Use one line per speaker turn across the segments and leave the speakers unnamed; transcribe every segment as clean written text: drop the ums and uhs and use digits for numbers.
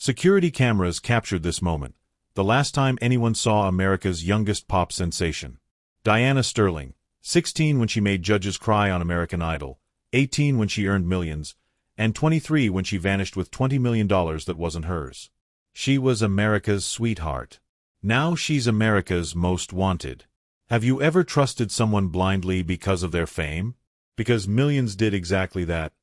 Security cameras captured this moment, the last time anyone saw America's youngest pop sensation. Diana Sterling, 16 when she made judges cry on American Idol, 18 when she earned millions, and 23 when she vanished with $20 million that wasn't hers. She was America's sweetheart. Now she's America's most wanted. Have you ever trusted someone blindly because of their fame? Because millions did exactly that,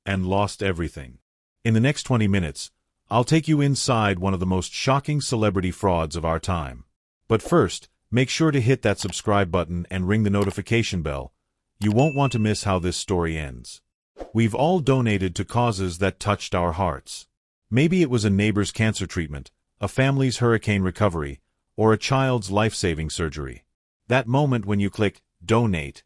and lost everything. In the next 20 minutes, I'll take you inside one of the most shocking celebrity frauds of our time. But first, make sure to hit that subscribe button and ring the notification bell. You won't want to miss how this story ends. We've all donated to causes that touched our hearts. Maybe it was a neighbor's cancer treatment, a family's hurricane recovery, or a child's life-saving surgery. That moment when you click donate,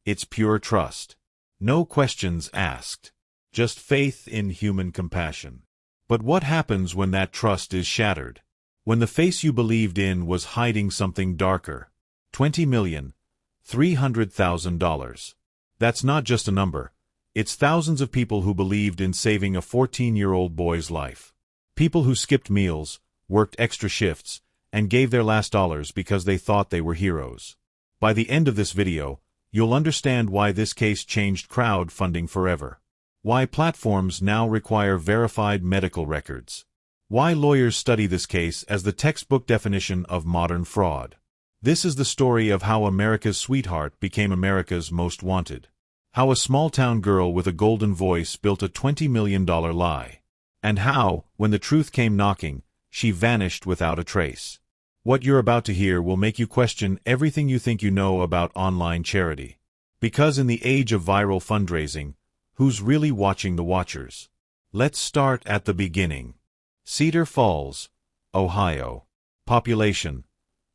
it's pure trust. No questions asked. Just faith in human compassion. But what happens when that trust is shattered? When the face you believed in was hiding something darker? $20,300,000. That's not just a number. It's thousands of people who believed in saving a 14-year-old boy's life. People who skipped meals, worked extra shifts, and gave their last dollars because they thought they were heroes. By the end of this video, you'll understand why this case changed crowdfunding forever. Why platforms now require verified medical records. Why lawyers study this case as the textbook definition of modern fraud. This is the story of how America's sweetheart became America's most wanted. How a small-town girl with a golden voice built a $20 million lie. And how, when the truth came knocking, she vanished without a trace. What you're about to hear will make you question everything you think you know about online charity. Because in the age of viral fundraising, who's really watching the watchers? Let's start at the beginning. Cedar Falls, Ohio. Population,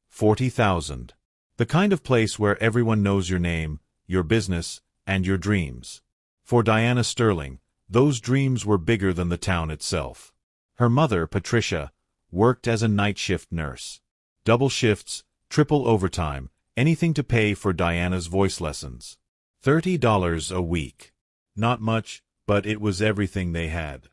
40,000. The kind of place where everyone knows your name, your business, and your dreams. For Diana Sterling, those dreams were bigger than the town itself. Her mother, Patricia, worked as a night shift nurse. Double shifts, triple overtime, anything to pay for Diana's voice lessons. $30 a week. Not much, but it was everything they had.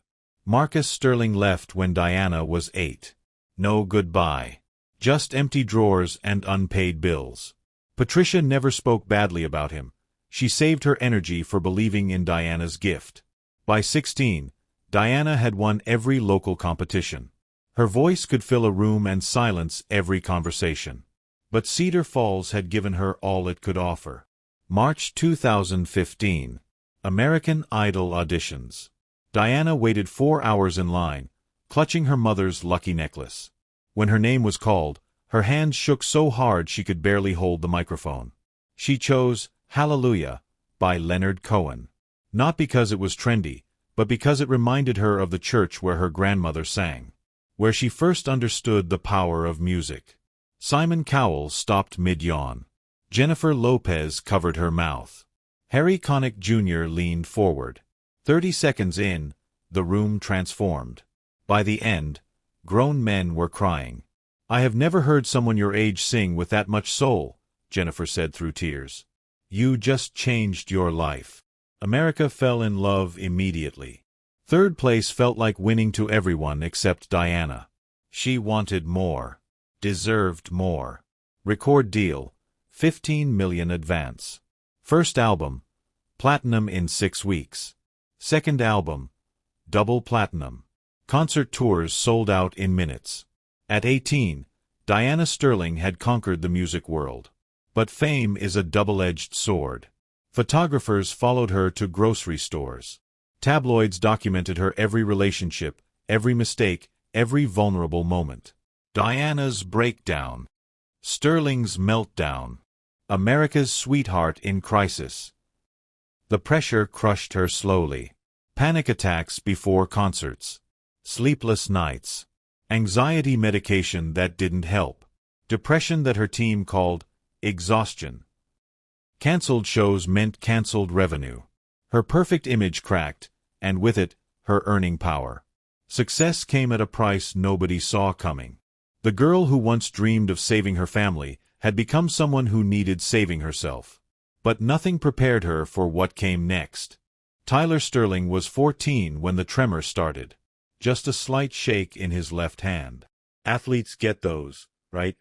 Marcus Sterling left when Diana was 8. No goodbye. Just empty drawers and unpaid bills. Patricia never spoke badly about him. She saved her energy for believing in Diana's gift. By 16, Diana had won every local competition. Her voice could fill a room and silence every conversation. But Cedar Falls had given her all it could offer. March 2015. American Idol auditions. Diana waited 4 hours in line, clutching her mother's lucky necklace. When her name was called, her hands shook so hard she could barely hold the microphone. She chose Hallelujah by Leonard Cohen. Not because it was trendy, but because it reminded her of the church where her grandmother sang. Where she first understood the power of music. Simon Cowell stopped mid-yawn. Jennifer Lopez covered her mouth. Harry Connick Jr. leaned forward. 30 seconds in, the room transformed. By the end, grown men were crying. "I have never heard someone your age sing with that much soul," Jennifer said through tears. "You just changed your life." America fell in love immediately. Third place felt like winning to everyone except Diana. She wanted more. Deserved more. Record deal, $15 million advance. First album, platinum in 6 weeks. Second album, double platinum. Concert tours sold out in minutes. At 18, Diana Sterling had conquered the music world. But fame is a double-edged sword. Photographers followed her to grocery stores. Tabloids documented her every relationship, every mistake, every vulnerable moment. Diana's breakdown. Sterling's meltdown. America's sweetheart in crisis. The pressure crushed her slowly. Panic attacks before concerts. Sleepless nights. Anxiety medication that didn't help. Depression that her team called exhaustion. Cancelled shows meant cancelled revenue. Her perfect image cracked, and with it, her earning power. Success came at a price nobody saw coming. The girl who once dreamed of saving her family had become someone who needed saving herself. But nothing prepared her for what came next. Tyler Sterling was 14 when the tremor started. just a slight shake in his left hand. Athletes get those, right?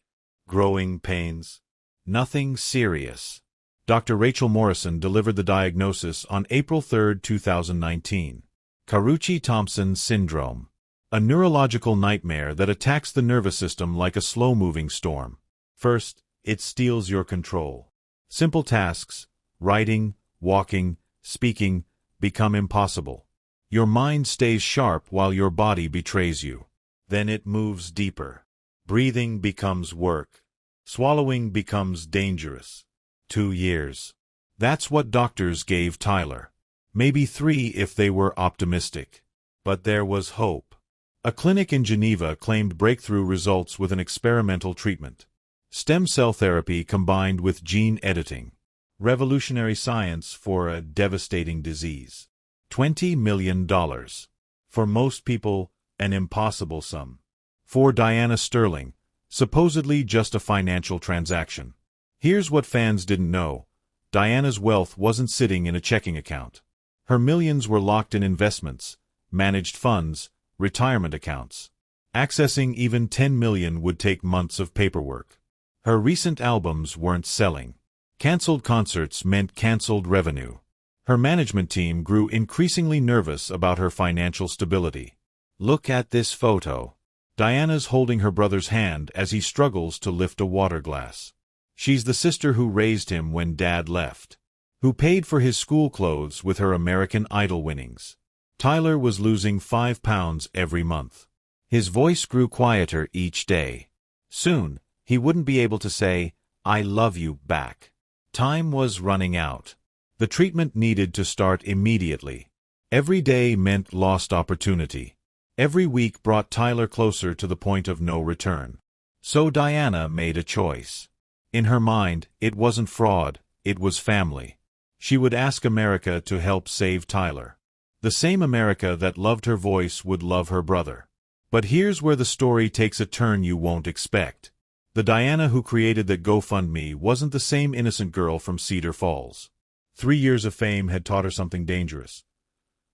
Growing pains. Nothing serious. Dr. Rachel Morrison delivered the diagnosis on April 3, 2019. Karuchi-Thompson syndrome. A neurological nightmare that attacks the nervous system like a slow-moving storm. First, it steals your control. Simple tasks, writing, walking, speaking, become impossible. Your mind stays sharp while your body betrays you. Then it moves deeper. Breathing becomes work. Swallowing becomes dangerous. 2 years. That's what doctors gave Tyler. Maybe 3 if they were optimistic. But there was hope. A clinic in Geneva claimed breakthrough results with an experimental treatment. Stem cell therapy combined with gene editing. Revolutionary science for a devastating disease. $20 million. For most people, an impossible sum. For Diana Sterling, supposedly just a financial transaction. Here's what fans didn't know. Diana's wealth wasn't sitting in a checking account. Her millions were locked in investments, managed funds, retirement accounts. Accessing even 10 million would take months of paperwork. Her recent albums weren't selling. Cancelled concerts meant cancelled revenue. Her management team grew increasingly nervous about her financial stability. Look at this photo. Diana's holding her brother's hand as he struggles to lift a water glass. She's the sister who raised him when Dad left, who paid for his school clothes with her American Idol winnings. Tyler was losing 5 pounds every month. His voice grew quieter each day. Soon, he wouldn't be able to say, "I love you" back. Time was running out. The treatment needed to start immediately. Every day meant lost opportunity. Every week brought Tyler closer to the point of no return. So Diana made a choice. In her mind, it wasn't fraud, it was family. She would ask America to help save Tyler. The same America that loved her voice would love her brother. But here's where the story takes a turn you won't expect. The Diana who created the GoFundMe wasn't the same innocent girl from Cedar Falls. 3 years of fame had taught her something dangerous.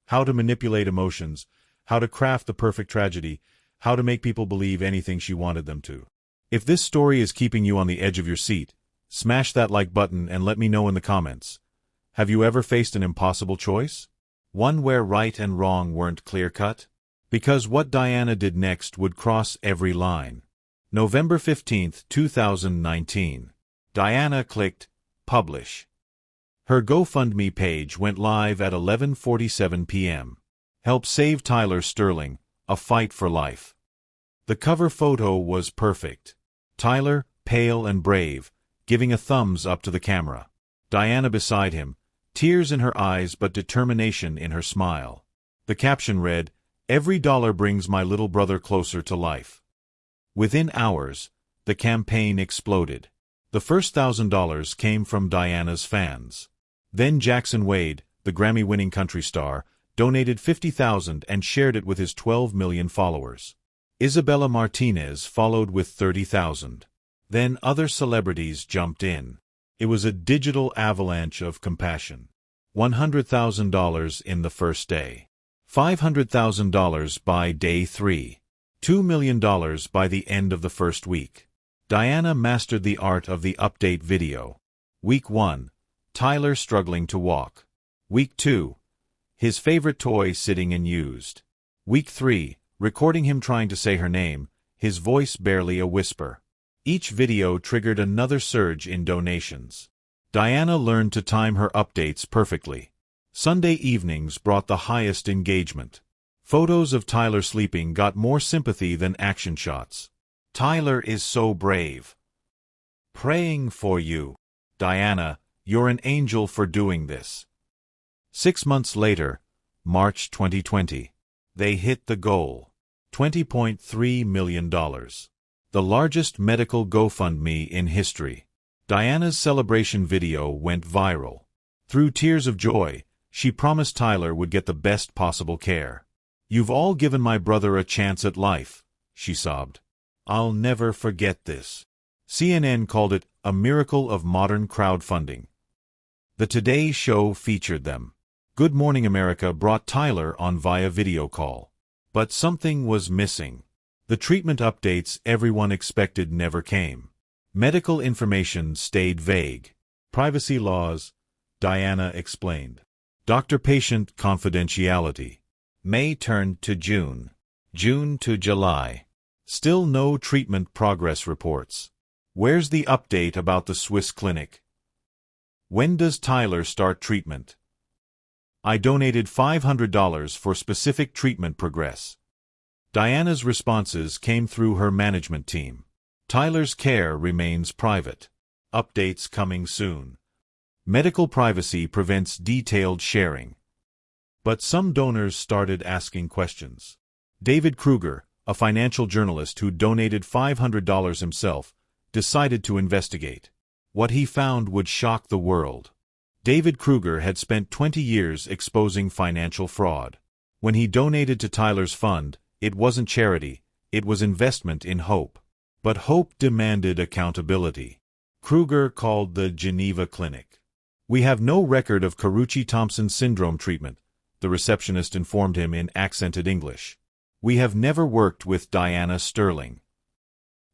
How to manipulate emotions, how to craft the perfect tragedy, how to make people believe anything she wanted them to. If this story is keeping you on the edge of your seat, smash that like button and let me know in the comments. Have you ever faced an impossible choice? One where right and wrong weren't clear-cut? Because what Diana did next would cross every line. November 15, 2019. Diana clicked Publish. Her GoFundMe page went live at 11:47 p.m. Help save Tyler Sterling, a fight for life. The cover photo was perfect. Tyler, pale and brave, giving a thumbs up to the camera. Diana beside him, tears in her eyes but determination in her smile. The caption read, "Every dollar brings my little brother closer to life." Within hours, the campaign exploded. The first $1,000 came from Diana's fans. Then Jackson Wade, the Grammy-winning country star, donated $50,000 and shared it with his 12 million followers. Isabella Martinez followed with $30,000. Then other celebrities jumped in. It was a digital avalanche of compassion. $100,000 in the first day. $500,000 by day 3. $2 million by the end of the first week. Diana mastered the art of the update video. Week 1. Tyler struggling to walk. Week 2. His favorite toy sitting unused. Week 3. Recording him trying to say her name, his voice barely a whisper. Each video triggered another surge in donations. Diana learned to time her updates perfectly. Sunday evenings brought the highest engagement. Photos of Tyler sleeping got more sympathy than action shots. "Tyler is so brave. Praying for you. Diana, you're an angel for doing this." 6 months later, March 2020, they hit the goal. $20.3 million. The largest medical GoFundMe in history. Diana's celebration video went viral. Through tears of joy, she promised Tyler would get the best possible care. "You've all given my brother a chance at life," she sobbed. "I'll never forget this." CNN called it a miracle of modern crowdfunding. The Today Show featured them. Good Morning America brought Tyler on via video call. But something was missing. The treatment updates everyone expected never came. Medical information stayed vague. Privacy laws, Diana explained. Doctor-patient confidentiality. May turned to June. June to July. Still no treatment progress reports. Where's the update about the Swiss clinic? When does Tyler start treatment? I donated $500 for specific treatment progress. Diana's responses came through her management team. Tyler's care remains private. Updates coming soon. Medical privacy prevents detailed sharing. But some donors started asking questions. David Krueger, a financial journalist who donated $500 himself, decided to investigate. What he found would shock the world. David Krueger had spent 20 years exposing financial fraud. When he donated to Tyler's fund, it wasn't charity, it was investment in hope. But hope demanded accountability. Krueger called the Geneva Clinic. We have no record of Karuchi-Thompson syndrome treatment, the receptionist informed him in accented English. We have never worked with Diana Sterling.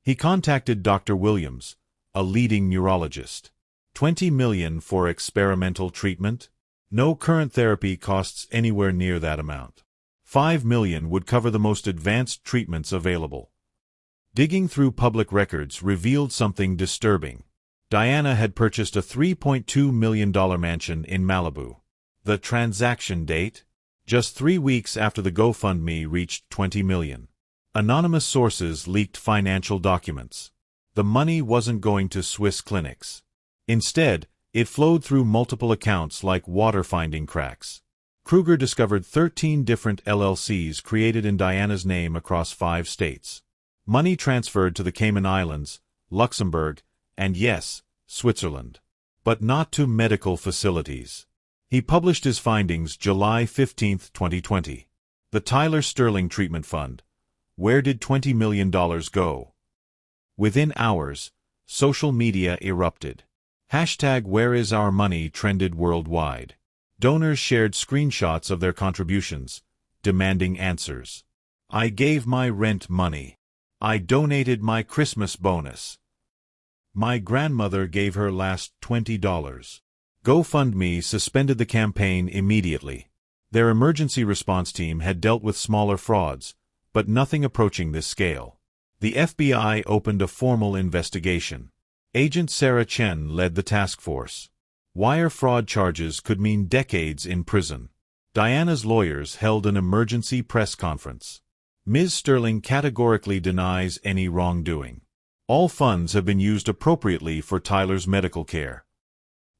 He contacted Dr. Williams, a leading neurologist. $20 million for experimental treatment? No current therapy costs anywhere near that amount. $5 million would cover the most advanced treatments available. Digging through public records revealed something disturbing. Diana had purchased a $3.2 million mansion in Malibu. The transaction date? Just 3 weeks after the GoFundMe reached $20 million. Anonymous sources leaked financial documents. The money wasn't going to Swiss clinics. Instead, it flowed through multiple accounts like water finding cracks. Krueger discovered 13 different LLCs created in Diana's name across 5 states. Money transferred to the Cayman Islands, Luxembourg, and yes, Switzerland. But not to medical facilities. He published his findings July 15, 2020. The Tyler Sterling Treatment Fund. Where did $20 million go? Within hours, social media erupted. #WhereIsOurMoney trended worldwide. Donors shared screenshots of their contributions, demanding answers. I gave my rent money. I donated my Christmas bonus. My grandmother gave her last $20. GoFundMe suspended the campaign immediately. Their emergency response team had dealt with smaller frauds, but nothing approaching this scale. The FBI opened a formal investigation. Agent Sarah Chen led the task force. Wire fraud charges could mean decades in prison. Diana's lawyers held an emergency press conference. Ms. Sterling categorically denies any wrongdoing. All funds have been used appropriately for Tyler's medical care.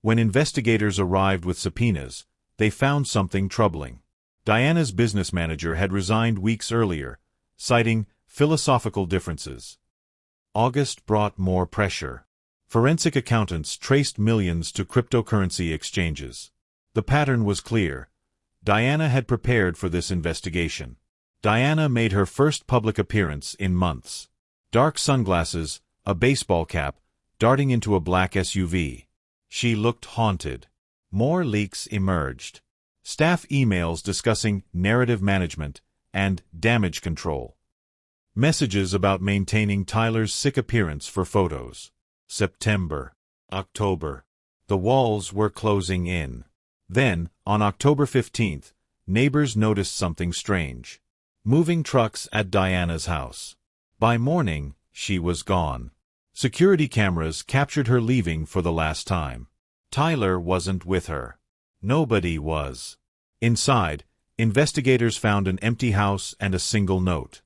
When investigators arrived with subpoenas, they found something troubling. Diana's business manager had resigned weeks earlier, citing philosophical differences. August brought more pressure. Forensic accountants traced millions to cryptocurrency exchanges. The pattern was clear. Diana had prepared for this investigation. Diana made her first public appearance in months. Dark sunglasses, a baseball cap, darting into a black SUV. She looked haunted. More leaks emerged. Staff emails discussing narrative management and damage control. Messages about maintaining Tyler's sick appearance for photos. September. October. The walls were closing in. Then, on October 15th, neighbors noticed something strange. Moving trucks at Diana's house. By morning, she was gone. Security cameras captured her leaving for the last time. Tyler wasn't with her. Nobody was. Inside, investigators found an empty house and a single note.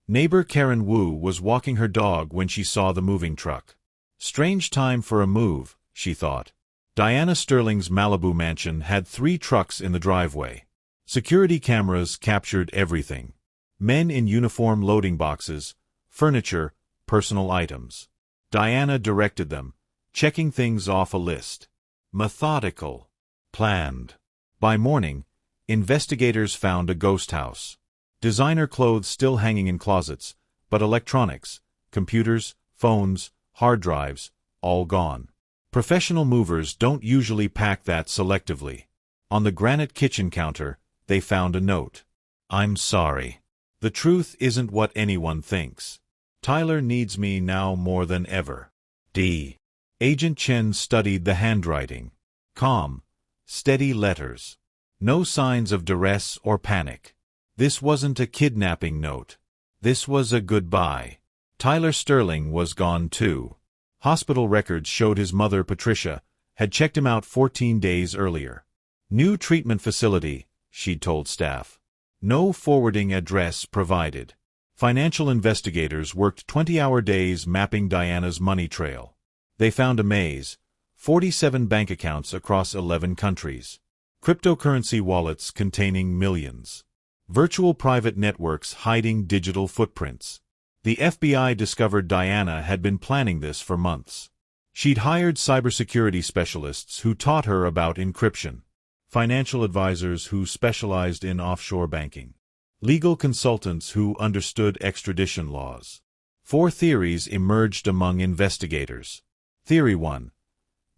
Neighbor Karen Wu was walking her dog when she saw the moving truck. Strange time for a move, she thought. Diana Sterling's Malibu mansion had 3 trucks in the driveway. Security cameras captured everything. Men in uniform loading boxes, furniture, personal items. Diana directed them, checking things off a list. Methodical. Planned. By morning, investigators found a ghost house. Designer clothes still hanging in closets, but electronics, computers, phones, hard drives, all gone. Professional movers don't usually pack that selectively. On the granite kitchen counter, they found a note. I'm sorry. The truth isn't what anyone thinks. Tyler needs me now more than ever. D. Agent Chen studied the handwriting. Calm, steady letters. No signs of duress or panic. This wasn't a kidnapping note. This was a goodbye. Tyler Sterling was gone too. Hospital records showed his mother, Patricia, had checked him out 14 days earlier. New treatment facility, she'd told staff. No forwarding address provided. Financial investigators worked 20-hour days mapping Diana's money trail. They found a maze, 47 bank accounts across 11 countries. Cryptocurrency wallets containing millions. Virtual private networks hiding digital footprints. The FBI discovered Diana had been planning this for months. She'd hired cybersecurity specialists who taught her about encryption, financial advisors who specialized in offshore banking, legal consultants who understood extradition laws. 4 theories emerged among investigators. Theory 1.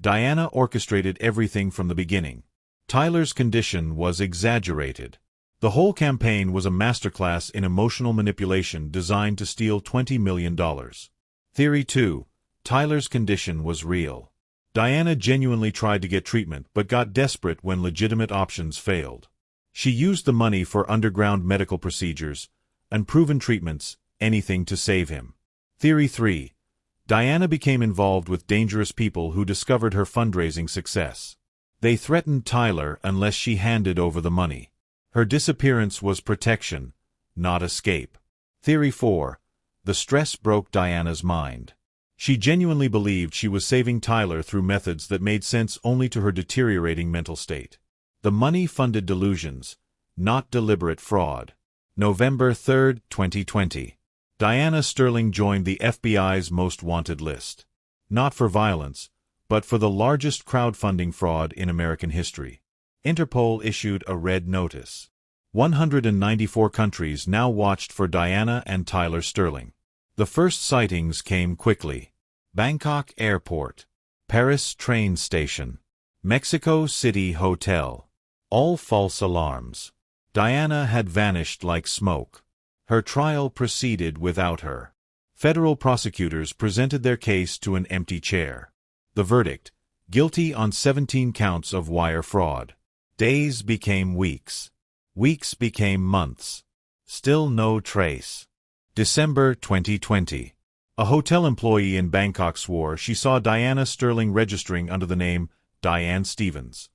Diana orchestrated everything from the beginning. Tyler's condition was exaggerated. The whole campaign was a masterclass in emotional manipulation designed to steal $20 million. Theory 2. Tyler's condition was real. Diana genuinely tried to get treatment but got desperate when legitimate options failed. She used the money for underground medical procedures, unproven treatments, anything to save him. Theory 3. Diana became involved with dangerous people who discovered her fundraising success. They threatened Tyler unless she handed over the money. Her disappearance was protection, not escape. Theory 4. The stress broke Diana's mind. She genuinely believed she was saving Tyler through methods that made sense only to her deteriorating mental state. The money funded delusions, not deliberate fraud. November 3, 2020. Diana Sterling joined the FBI's most wanted list. Not for violence, but for the largest crowdfunding fraud in American history. Interpol issued a red notice. 194 countries now watched for Diana and Tyler Sterling. The first sightings came quickly. Bangkok Airport, Paris train station, Mexico City hotel. All false alarms. Diana had vanished like smoke. Her trial proceeded without her. Federal prosecutors presented their case to an empty chair. The verdict: guilty on 17 counts of wire fraud. Days became weeks. Weeks became months. Still no trace. December 2020. A hotel employee in Bangkok swore she saw Diana Sterling registering under the name Diane Stevens.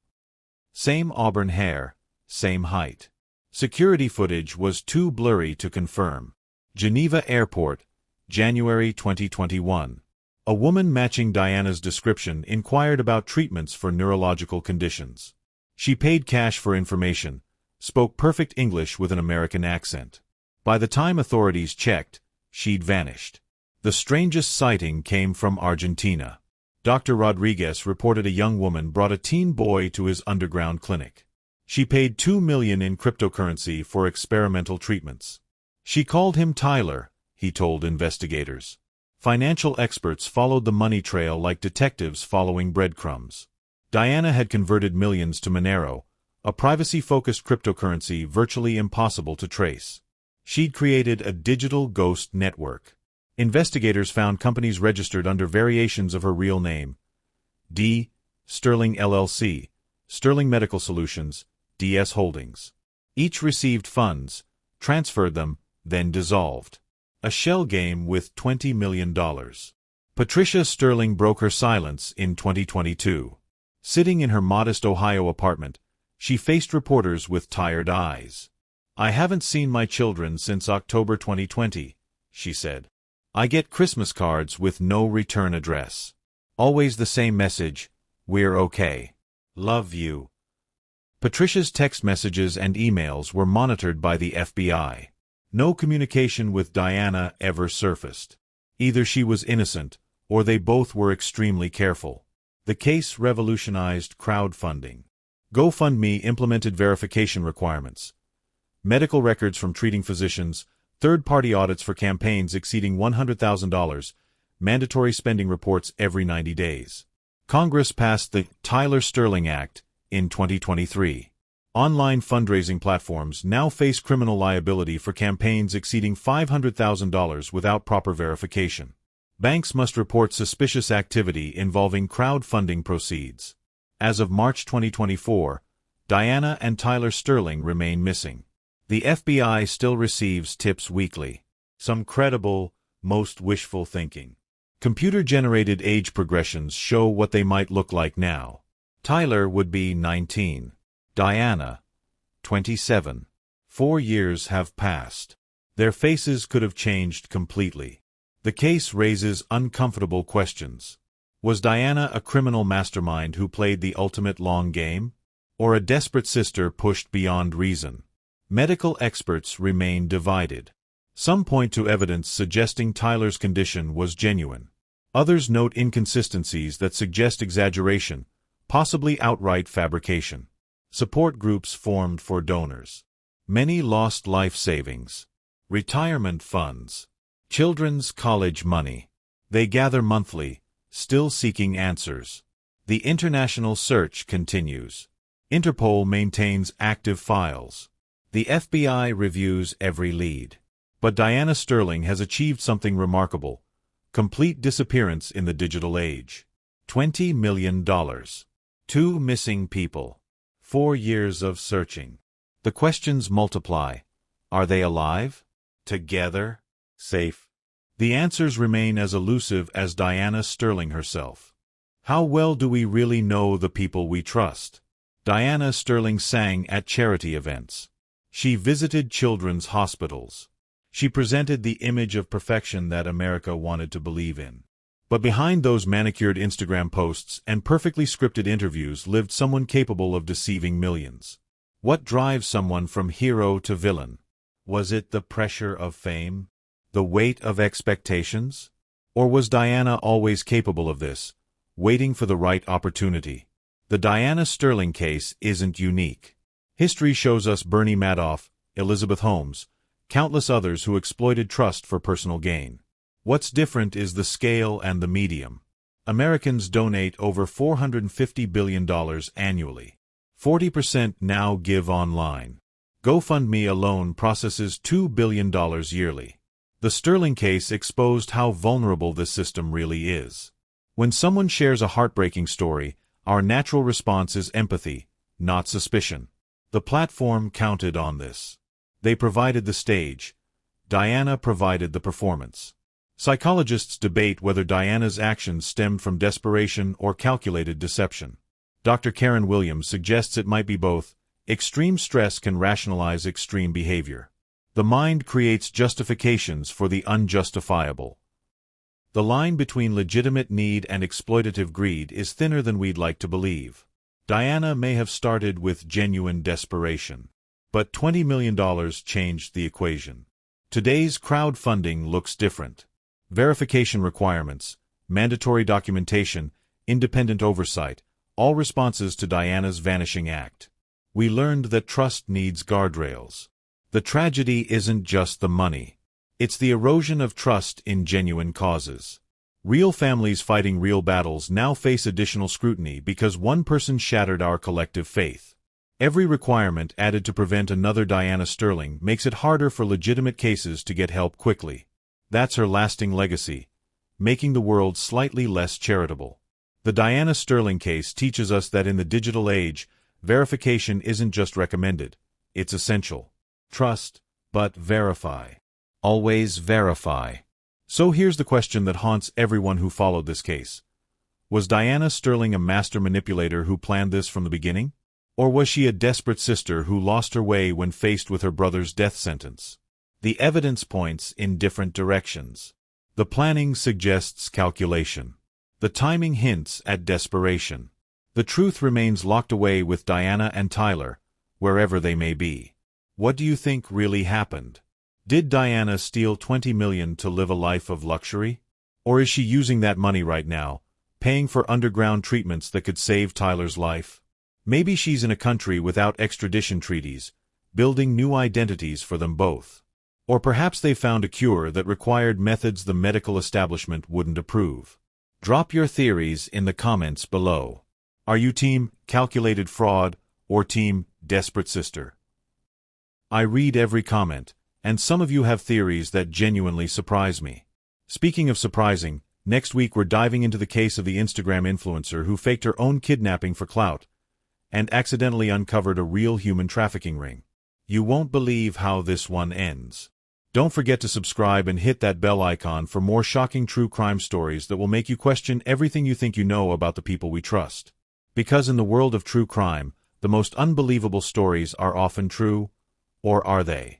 Same auburn hair, same height. Security footage was too blurry to confirm. Geneva Airport, January 2021. A woman matching Diana's description inquired about treatments for neurological conditions. She paid cash for information, spoke perfect English with an American accent. By the time authorities checked, she'd vanished. The strangest sighting came from Argentina. Dr. Rodriguez reported a young woman brought a teen boy to his underground clinic. She paid $2 million in cryptocurrency for experimental treatments. She called him Tyler, he told investigators. Financial experts followed the money trail like detectives following breadcrumbs. Diana had converted millions to Monero, a privacy-focused cryptocurrency virtually impossible to trace. She'd created a digital ghost network. Investigators found companies registered under variations of her real name. D. Sterling LLC, Sterling Medical Solutions, DS Holdings. Each received funds, transferred them, then dissolved. A shell game with $20 million. Patricia Sterling broke her silence in 2022. Sitting in her modest Ohio apartment, she faced reporters with tired eyes. "I haven't seen my children since October 2020, she said. "I get Christmas cards with no return address. Always the same message: we're okay. Love you." Patricia's text messages and emails were monitored by the FBI. No communication with Diana ever surfaced. Either she was innocent, or they both were extremely careful. The case revolutionized crowdfunding. GoFundMe implemented verification requirements. Medical records from treating physicians, third-party audits for campaigns exceeding $100,000, mandatory spending reports every 90 days. Congress passed the Tyler Sterling Act in 2023. Online fundraising platforms now face criminal liability for campaigns exceeding $500,000 without proper verification. Banks must report suspicious activity involving crowdfunding proceeds. As of March 2024, Diana and Tyler Sterling remain missing. The FBI still receives tips weekly. Some credible, most wishful thinking. Computer-generated age progressions show what they might look like now. Tyler would be 19. Diana, 27. 4 years have passed. Their faces could have changed completely. The case raises uncomfortable questions. Was Diana a criminal mastermind who played the ultimate long game? Or a desperate sister pushed beyond reason? Medical experts remain divided. Some point to evidence suggesting Tyler's condition was genuine. Others note inconsistencies that suggest exaggeration, possibly outright fabrication. Support groups formed for donors. Many lost life savings. Retirement funds. Children's college money. They gather monthly, still seeking answers. The international search continues. Interpol maintains active files. The FBI reviews every lead. But Diana Sterling has achieved something remarkable. Complete disappearance in the digital age. $20 million. 2 missing people. 4 years of searching. The questions multiply. Are they alive? Together? Safe? The answers remain as elusive as Diana Sterling herself. How well do we really know the people we trust? Diana Sterling sang at charity events. She visited children's hospitals. She presented the image of perfection that America wanted to believe in. But behind those manicured Instagram posts and perfectly scripted interviews lived someone capable of deceiving millions. What drives someone from hero to villain? Was it the pressure of fame? The weight of expectations? Or was Diana always capable of this, waiting for the right opportunity? The Diana Sterling case isn't unique. History shows us Bernie Madoff, Elizabeth Holmes, countless others who exploited trust for personal gain. What's different is the scale and the medium. Americans donate over $450 billion annually. 40% now give online. GoFundMe alone processes $2 billion yearly. The Sterling case exposed how vulnerable this system really is. When someone shares a heartbreaking story, our natural response is empathy, not suspicion. The platform counted on this. They provided the stage. Diana provided the performance. Psychologists debate whether Diana's actions stemmed from desperation or calculated deception. Dr. Karen Williams suggests it might be both. Extreme stress can rationalize extreme behavior. The mind creates justifications for the unjustifiable. The line between legitimate need and exploitative greed is thinner than we'd like to believe. Diana may have started with genuine desperation. But $20 million changed the equation. Today's crowdfunding looks different. Verification requirements, mandatory documentation, independent oversight, all responses to Diana's vanishing act. We learned that trust needs guardrails. The tragedy isn't just the money. It's the erosion of trust in genuine causes. Real families fighting real battles now face additional scrutiny because one person shattered our collective faith. Every requirement added to prevent another Diana Sterling makes it harder for legitimate cases to get help quickly. That's her lasting legacy, making the world slightly less charitable. The Diana Sterling case teaches us that in the digital age, verification isn't just recommended, it's essential. Trust, but verify. Always verify. So here's the question that haunts everyone who followed this case. Was Diana Sterling a master manipulator who planned this from the beginning? Or was she a desperate sister who lost her way when faced with her brother's death sentence? The evidence points in different directions. The planning suggests calculation. The timing hints at desperation. The truth remains locked away with Diana and Tyler, wherever they may be. What do you think really happened? Did Diana steal $20 million to live a life of luxury? Or is she using that money right now, paying for underground treatments that could save Tyler's life? Maybe she's in a country without extradition treaties, building new identities for them both. Or perhaps they found a cure that required methods the medical establishment wouldn't approve. Drop your theories in the comments below. Are you team calculated fraud or team desperate sister. I read every comment, and some of you have theories that genuinely surprise me. Speaking of surprising, next week we're diving into the case of the Instagram influencer who faked her own kidnapping for clout and accidentally uncovered a real human trafficking ring. You won't believe how this one ends. Don't forget to subscribe and hit that bell icon for more shocking true crime stories that will make you question everything you think you know about the people we trust. Because in the world of true crime, the most unbelievable stories are often true, or are they?